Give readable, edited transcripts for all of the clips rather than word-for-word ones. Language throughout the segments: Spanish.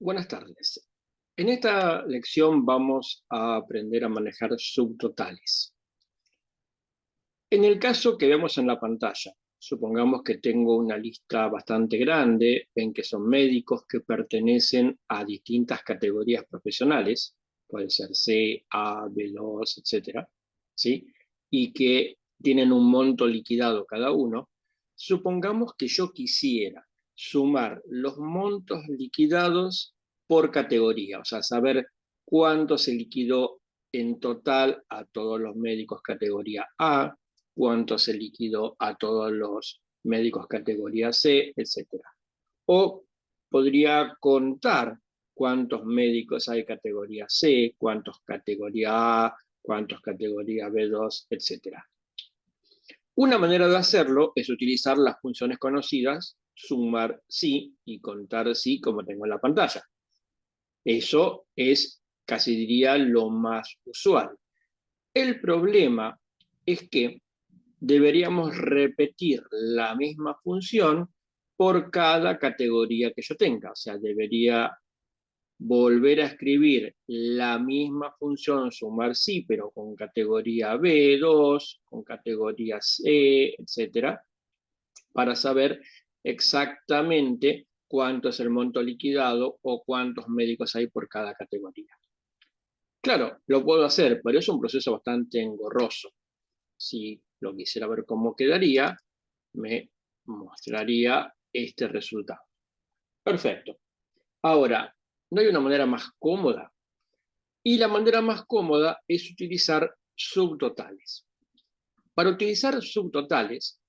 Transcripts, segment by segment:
Buenas tardes. En esta lección vamos a aprender a manejar subtotales. En el caso que vemos en la pantalla, supongamos que tengo una lista bastante grande, ven que son médicos que pertenecen a distintas categorías profesionales, puede ser C, A, B2, etcétera, ¿sí? Y que tienen un monto liquidado cada uno. Supongamos que yo quisiera sumar los montos liquidados por categoría, o sea, saber cuánto se liquidó en total a todos los médicos categoría A, cuánto se liquidó a todos los médicos categoría C, etc. O podría contar cuántos médicos hay categoría C, cuántos categoría A, cuántos categoría B2, etc. Una manera de hacerlo es utilizar las funciones conocidas, sumar sí y contar sí, como tengo en la pantalla. Eso es, casi diría, lo más usual. El problema es que deberíamos repetir la misma función por cada categoría que yo tenga. O sea, debería volver a escribir la misma función sumar sí, pero con categoría B2, con categoría C, etcétera, para saber exactamente cuánto es el monto liquidado o cuántos médicos hay por cada categoría. Claro, lo puedo hacer, pero es un proceso bastante engorroso. Si lo quisiera ver cómo quedaría, me mostraría este resultado. Perfecto. Ahora, ¿no hay una manera más cómoda? Y la manera más cómoda es utilizar subtotales. Para utilizar subtotales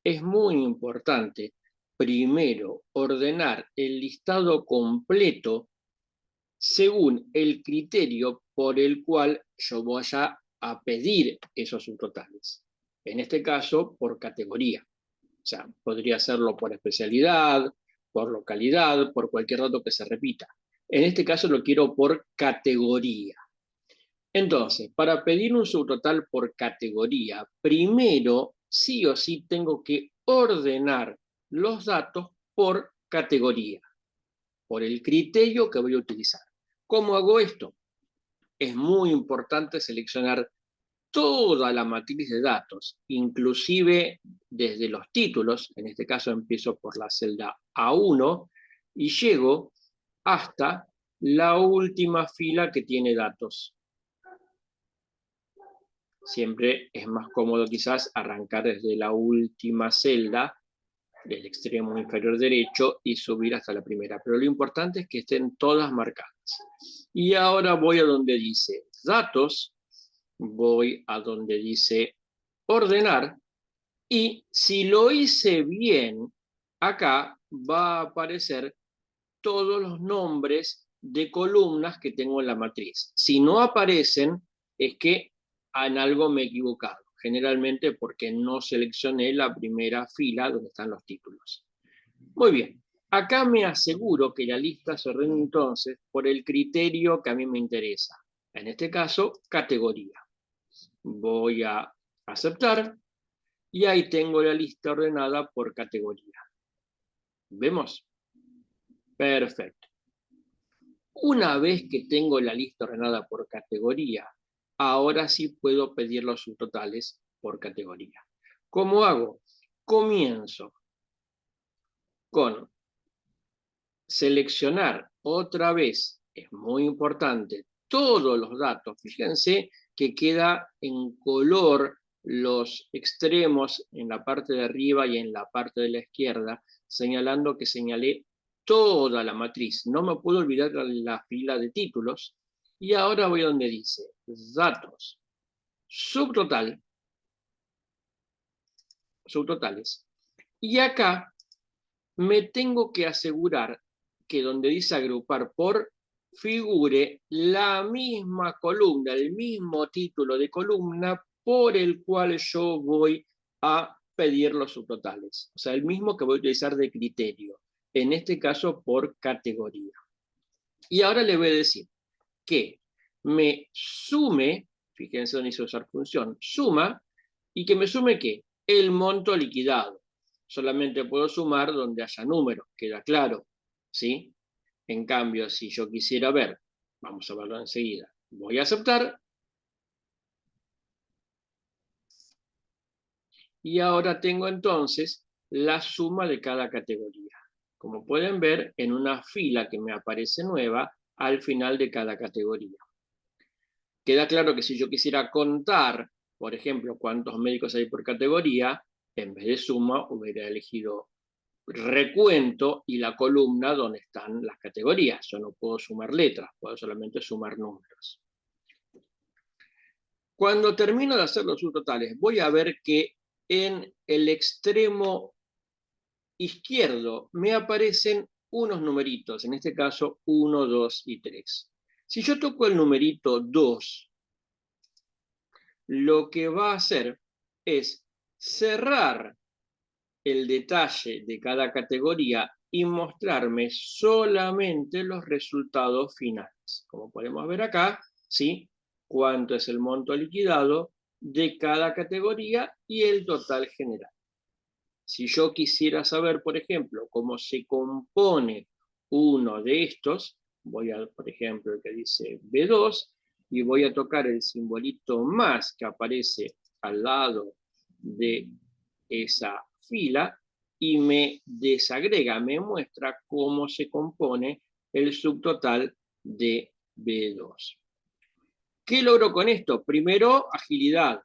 es muy importante primero ordenar el listado completo según el criterio por el cual yo vaya a pedir esos subtotales. En este caso, por categoría. O sea, podría hacerlo por especialidad, por localidad, por cualquier dato que se repita. En este caso lo quiero por categoría. Entonces, para pedir un subtotal por categoría, primero sí o sí tengo que ordenar los datos por categoría, por el criterio que voy a utilizar. ¿Cómo hago esto? Es muy importante seleccionar toda la matriz de datos, inclusive desde los títulos. En este caso empiezo por la celda A1 y llego hasta la última fila que tiene datos. Siempre es más cómodo quizás arrancar desde la última celda del extremo inferior derecho y subir hasta la primera, pero lo importante es que estén todas marcadas. Y ahora voy a donde dice datos, voy a donde dice ordenar, y si lo hice bien, acá va a aparecer todos los nombres de columnas que tengo en la matriz. Si no aparecen, es que en algo me he equivocado, generalmente porque no seleccioné la primera fila donde están los títulos. Muy bien, acá me aseguro que la lista se ordena entonces por el criterio que a mí me interesa. En este caso, categoría. Voy a aceptar y ahí tengo la lista ordenada por categoría. ¿Vemos? Perfecto. Una vez que tengo la lista ordenada por categoría, ahora sí puedo pedir los subtotales por categoría. ¿Cómo hago? Comienzo con seleccionar otra vez, es muy importante, todos los datos. Fíjense que queda en color los extremos en la parte de arriba y en la parte de la izquierda, señalando que señalé toda la matriz. No me puedo olvidar la fila de títulos. Y ahora voy a donde dice datos, subtotal, subtotales. Y acá me tengo que asegurar que donde dice agrupar por figure la misma columna, el mismo título de columna por el cual yo voy a pedir los subtotales. O sea, el mismo que voy a utilizar de criterio. En este caso, por categoría. Y ahora le voy a decir que me sume, fíjense dónde hice usar función, suma, y que me sume ¿qué? El monto liquidado. Solamente puedo sumar donde haya números, queda claro, ¿sí? En cambio, si yo quisiera ver, vamos a verlo enseguida, voy a aceptar. Y ahora tengo entonces la suma de cada categoría. Como pueden ver, en una fila que me aparece nueva al final de cada categoría. Queda claro que si yo quisiera contar, por ejemplo, cuántos médicos hay por categoría, en vez de suma hubiera elegido recuento y la columna donde están las categorías. Yo no puedo sumar letras, puedo solamente sumar números. Cuando termino de hacer los subtotales, voy a ver que en el extremo izquierdo me aparecen unos numeritos, en este caso 1, 2 y 3. Si yo toco el numerito 2, lo que va a hacer es cerrar el detalle de cada categoría y mostrarme solamente los resultados finales. Como podemos ver acá, ¿sí? Cuánto es el monto liquidado de cada categoría y el total general. Si yo quisiera saber, por ejemplo, cómo se compone uno de estos, voy a, por ejemplo, el que dice B2, y voy a tocar el simbolito más que aparece al lado de esa fila, y me desagrega, me muestra cómo se compone el subtotal de B2. ¿Qué logro con esto? Primero, agilidad.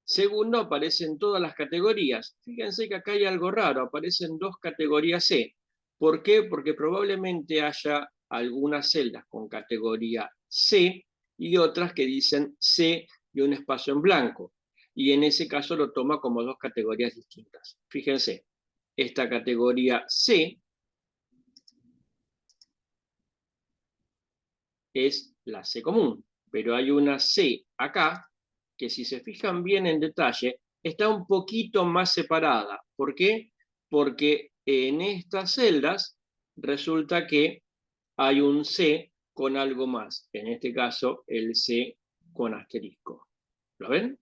Segundo, aparecen todas las categorías. Fíjense que acá hay algo raro, aparecen dos categorías C. ¿Por qué? Porque probablemente haya algunas celdas con categoría C y otras que dicen C y un espacio en blanco. Y en ese caso lo toma como dos categorías distintas. Fíjense, esta categoría C es la C común, pero hay una C acá que, si se fijan bien en detalle, está un poquito más separada. ¿Por qué? Porque en estas celdas resulta que hay un C con algo más, en este caso el C con asterisco. ¿Lo ven?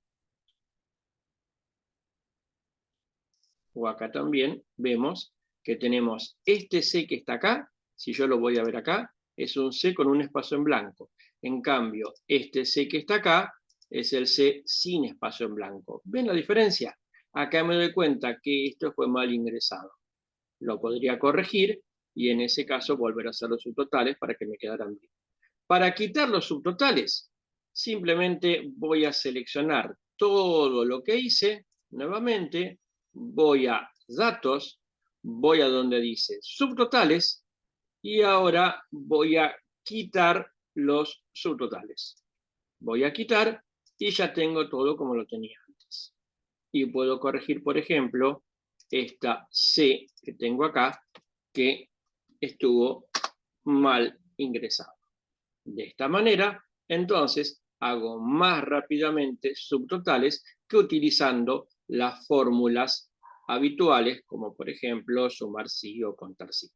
O acá también vemos que tenemos este C que está acá, si yo lo voy a ver acá, es un C con un espacio en blanco. En cambio, este C que está acá es el C sin espacio en blanco. ¿Ven la diferencia? Acá me doy cuenta que esto fue mal ingresado. Lo podría corregir y en ese caso volver a hacer los subtotales para que me quedaran bien. Para quitar los subtotales, simplemente voy a seleccionar todo lo que hice nuevamente, voy a datos, voy a donde dice subtotales y ahora voy a quitar los subtotales. Voy a quitar y ya tengo todo como lo tenía antes. Y puedo corregir, por ejemplo, esta C que tengo acá, que estuvo mal ingresada. De esta manera, entonces, hago más rápidamente subtotales que utilizando las fórmulas habituales, como por ejemplo sumar sí o contar sí.